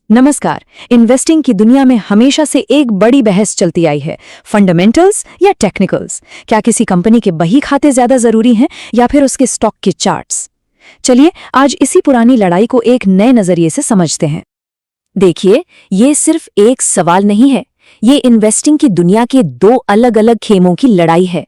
नमस्कार। इन्वेस्टिंग की दुनिया में हमेशा से एक बड़ी बहस चलती आई है, फंडामेंटल्स या टेक्निकल्स। क्या किसी कंपनी के बही खाते ज्यादा जरूरी हैं या फिर उसके स्टॉक के चार्ट्स? चलिए आज इसी पुरानी लड़ाई को एक नए नजरिए से समझते हैं। देखिए, ये सिर्फ एक सवाल नहीं है, ये इन्वेस्टिंग की दुनिया के दो अलग अलग खेमों की लड़ाई है।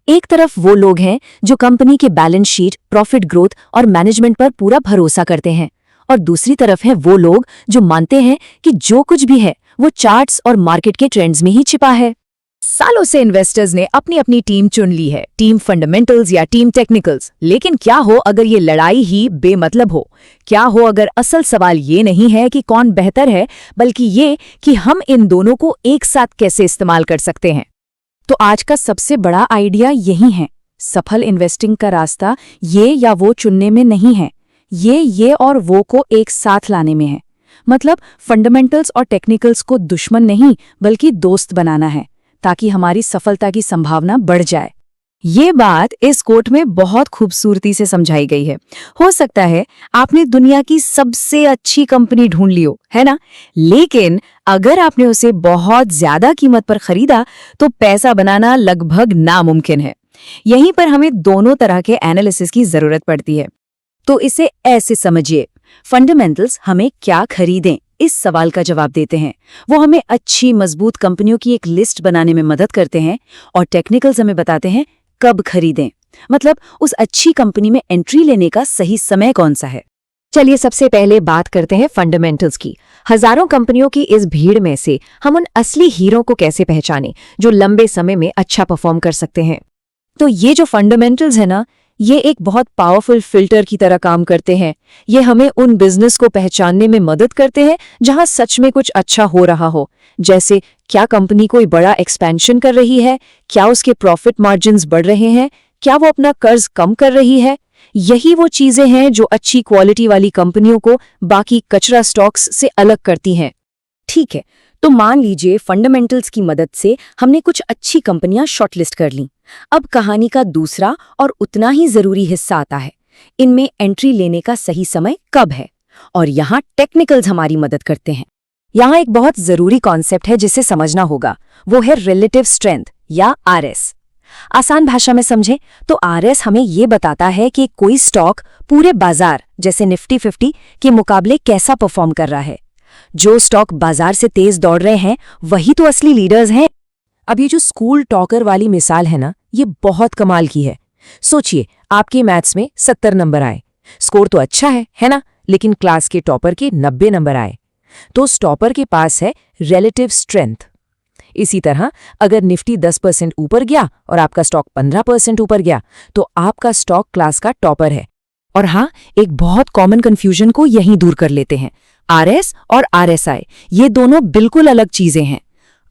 एक तरफ वो लोग हैं जो कंपनी के बैलेंस शीट, प्रॉफिट ग्रोथ और मैनेजमेंट पर पूरा भरोसा करते हैं, और दूसरी तरफ है वो लोग जो मानते हैं कि जो कुछ भी है वो चार्ट्स और मार्केट के ट्रेंड्स में ही छिपा है। सालों से इन्वेस्टर्स ने अपनी अपनी टीम चुन ली है, टीम फंडामेंटल्स या टीम टेक्निकल्स। लेकिन क्या हो अगर ये लड़ाई ही बेमतलब हो? क्या हो अगर असल सवाल ये नहीं है कि कौन बेहतर है, बल्कि ये कि हम इन दोनों को एक साथ कैसे इस्तेमाल कर सकते हैं? तो आज का सबसे बड़ा आइडिया यही है, सफल इन्वेस्टिंग का रास्ता ये या वो चुनने में नहीं है, ये और वो को एक साथ लाने में है। मतलब फंडामेंटल्स और टेक्निकल्स को दुश्मन नहीं बल्कि दोस्त बनाना है, ताकि हमारी सफलता की संभावना बढ़ जाए। ये बात इस कोट में बहुत खूबसूरती से समझाई गई है। हो सकता है आपने दुनिया की सबसे अच्छी कंपनी ढूंढ ली हो, है ना? लेकिन अगर आपने उसे बहुत ज्यादा कीमत पर खरीदा तो पैसा बनाना लगभग नामुमकिन है। यहीं पर हमें दोनों तरह के एनालिसिस की जरूरत पड़ती है। तो इसे ऐसे समझिए, फंडामेंटल्स हमें क्या खरीदें इस सवाल का जवाब देते हैं। वो हमें अच्छी मजबूत कंपनियों की एक लिस्ट बनाने में मदद करते हैं, और टेक्निकल्स हमें बताते हैं कब खरीदें, मतलब उस अच्छी कंपनी में एंट्री लेने का सही समय कौन सा है। चलिए सबसे पहले बात करते हैं फंडामेंटल्स की। हजारों कंपनियों की इस भीड़ में से हम उन असली हीरो को कैसे पहचानें जो लंबे समय में अच्छा परफॉर्म कर सकते हैं? तो ये जो फंडामेंटल्स है ना, ये एक बहुत पावरफुल फिल्टर की तरह काम करते हैं। ये हमें उन बिजनेस को पहचानने में मदद करते हैं जहां सच में कुछ अच्छा हो रहा हो, जैसे क्या कंपनी कोई बड़ा एक्सपेंशन कर रही है, क्या उसके प्रॉफिट मार्जिन्स बढ़ रहे हैं, क्या वो अपना कर्ज कम कर रही है। यही वो चीजें हैं जो अच्छी क्वालिटी वाली कंपनियों को बाकी कचरा स्टॉक्स से अलग करती हैं। ठीक है, तो मान लीजिए फंडामेंटल्स की मदद से हमने कुछ अच्छी कंपनियां शॉर्टलिस्ट कर लीं। अब कहानी का दूसरा और उतना ही जरूरी हिस्सा आता है, इनमें एंट्री लेने का सही समय कब है, और यहाँ टेक्निकल्स हमारी मदद करते हैं। यहाँ एक बहुत जरूरी कॉन्सेप्ट है जिसे समझना होगा, वो है रिलेटिव स्ट्रेंथ या आरएस। आसान भाषा में समझें तो आरएस हमें ये बताता है कि कोई स्टॉक पूरे बाजार जैसे निफ्टी 50 के मुकाबले कैसा परफॉर्म कर रहा है। जो स्टॉक बाजार से तेज दौड़ रहे हैं वही तो असली लीडर्स हैं। अब ये जो स्कूल टॉकर वाली मिसाल है ना, ये बहुत कमाल की है। सोचिए आपके मैथ्स में 70 नंबर आए, स्कोर तो अच्छा है ना? लेकिन क्लास के टॉपर के 90 नंबर आए, तो टॉपर के पास है रिलेटिव स्ट्रेंथ। इसी तरह अगर निफ्टी 10% ऊपर गया और आपका स्टॉक 15% ऊपर गया, तो आपका स्टॉक क्लास का टॉपर है। और हाँ, एक बहुत कॉमन कंफ्यूजन को यहीं दूर कर लेते हैं। आरएस और आरएसआई ये दोनों बिल्कुल अलग चीजें हैं।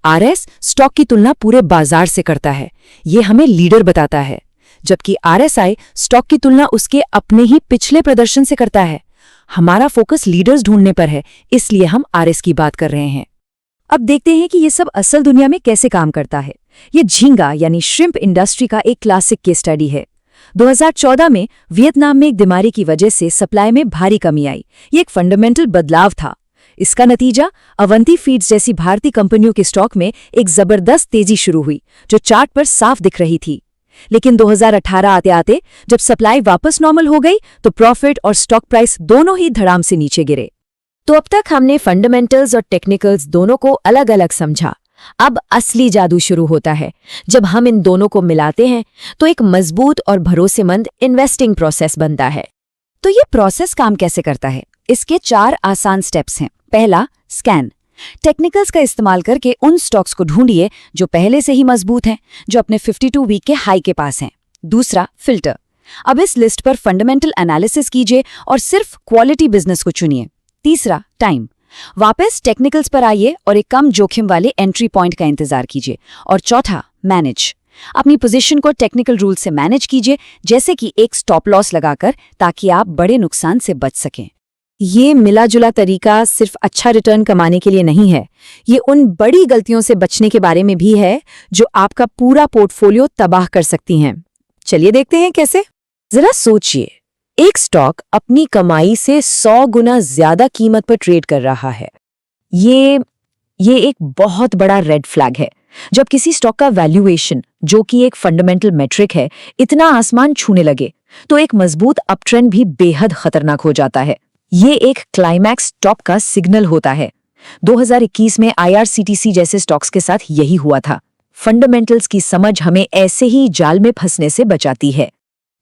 आरएस स्टॉक की तुलना पूरे बाजार से करता है, ये हमें लीडर बताता है, जबकि आरएसआई स्टॉक की तुलना उसके अपने ही पिछले प्रदर्शन से करता है। हमारा फोकस लीडर्स ढूंढने पर है, इसलिए हम आरएस की बात कर रहे हैं। अब देखते हैं कि ये सब असल दुनिया में कैसे काम करता है। ये झींगा यानी श्रिम्प इंडस्ट्री का एक क्लासिक केस स्टडी है। 2014 में वियतनाम में एक बीमारी की वजह से सप्लाई में भारी कमी आई। ये एक फंडामेंटल बदलाव था। इसका नतीजा अवंती फीड्स जैसी भारतीय कंपनियों के स्टॉक में एक जबरदस्त तेजी शुरू हुई, जो चार्ट पर साफ दिख रही थी। लेकिन 2018 आते आते जब सप्लाई वापस नॉर्मल हो गई तो प्रॉफिट और स्टॉक प्राइस दोनों ही धड़ाम से नीचे गिरे। तो अब तक हमने फंडामेंटल्स और टेक्निकल्स दोनों को अलग अलग समझा। अब असली जादू शुरू होता है। जब हम इन दोनों को मिलाते हैं तो एक मजबूत और भरोसेमंद इन्वेस्टिंग प्रोसेस बनता है। तो ये प्रोसेस काम कैसे करता है? इसके 4 आसान स्टेप्स हैं। पहला, स्कैन। टेक्निकल्स का इस्तेमाल करके उन स्टॉक्स को ढूंढिए जो पहले से ही मजबूत हैं, जो अपने 52 वीक के हाई के पास हैं। दूसरा, फिल्टर। अब इस लिस्ट पर फंडामेंटल एनालिसिस कीजिए और सिर्फ क्वालिटी बिजनेस को चुनिए। तीसरा, टाइम। वापस टेक्निकल्स पर आइए और एक कम जोखिम वाले एंट्री पॉइंट का इंतजार कीजिए। और चौथा, मैनेज। अपनी पोजीशन को टेक्निकल रूल से मैनेज कीजिए, जैसे कि एक स्टॉप लॉस लगाकर, ताकि आप बड़े नुकसान से बच सकें। ये मिला जुला तरीका सिर्फ अच्छा रिटर्न कमाने के लिए नहीं है, ये उन बड़ी गलतियों से बचने के बारे में भी है जो आपका पूरा पोर्टफोलियो तबाह कर सकती हैं। चलिए देखते हैं कैसे। जरा सोचिए, एक स्टॉक अपनी कमाई से 100 गुना ज्यादा कीमत पर ट्रेड कर रहा है, ये एक बहुत बड़ा रेड फ्लैग है। जब किसी स्टॉक का वैल्यूएशन, जो कि एक फंडामेंटल मेट्रिक है, इतना आसमान छूने लगे, तो एक मजबूत अपट्रेंड भी बेहद खतरनाक हो जाता है। ये एक क्लाइमैक्स टॉप का सिग्नल होता है। 2021 में IRCTC जैसे स्टॉक्स के साथ यही हुआ था। फंडामेंटल्स की समझ हमें ऐसे ही जाल में फंसने से बचाती है।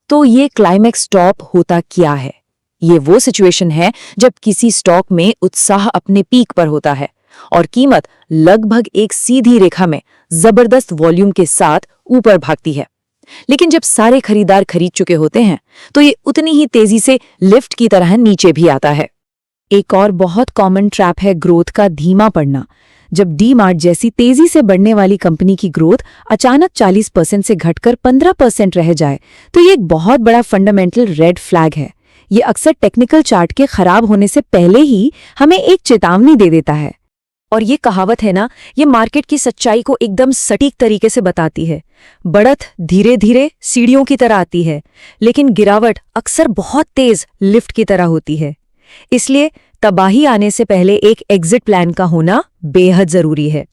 तो ये क्लाइमैक्स टॉप होता क्या है? ये वो सिचुएशन है जब किसी स्टॉक में उत्साह अपने पीक पर होता है और कीमत लगभग एक सीधी रेखा में जबरदस्त वॉल्यूम के साथ ऊपर भागती है। लेकिन जब सारे खरीदार खरीद चुके होते हैं, तो ये उतनी ही तेजी से लिफ्ट की तरह नीचे भी आता है। एक और बहुत कॉमन ट्रैप है ग्रोथ का धीमा पड़ना। जब डी-मार्ट जैसी तेजी से बढ़ने वाली कंपनी की ग्रोथ अचानक 40% से घटकर 15% रह जाए, तो ये एक बहुत बड़ा फंडामेंटल रेड फ्लैग है। ये अक्सर टेक्निकल चार्ट के खराब होने से पहले ही हमें एक चेतावनी दे देता है। और ये कहावत है ना, ये मार्केट की सच्चाई को एकदम सटीक तरीके से बताती है। बढ़त धीरे धीरे सीढ़ियों की तरह आती है, लेकिन गिरावट अक्सर बहुत तेज लिफ्ट की तरह होती है। इसलिए तबाही आने से पहले एक एग्जिट प्लान का होना बेहद जरूरी है।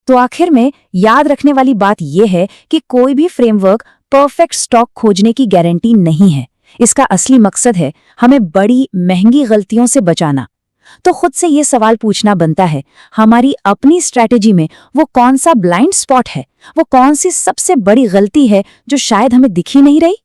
तो आखिर में याद रखने वाली बात यह है कि कोई भी फ्रेमवर्क परफेक्ट स्टॉक खोजने की गारंटी नहीं है। इसका असली मकसद है हमें बड़ी महंगी गलतियों से बचाना। तो खुद से ये सवाल पूछना बनता है, हमारी अपनी स्ट्रैटेजी में वो कौन सा ब्लाइंड स्पॉट है, वो कौन सी सबसे बड़ी गलती है जो शायद हमें दिख ही नहीं रही।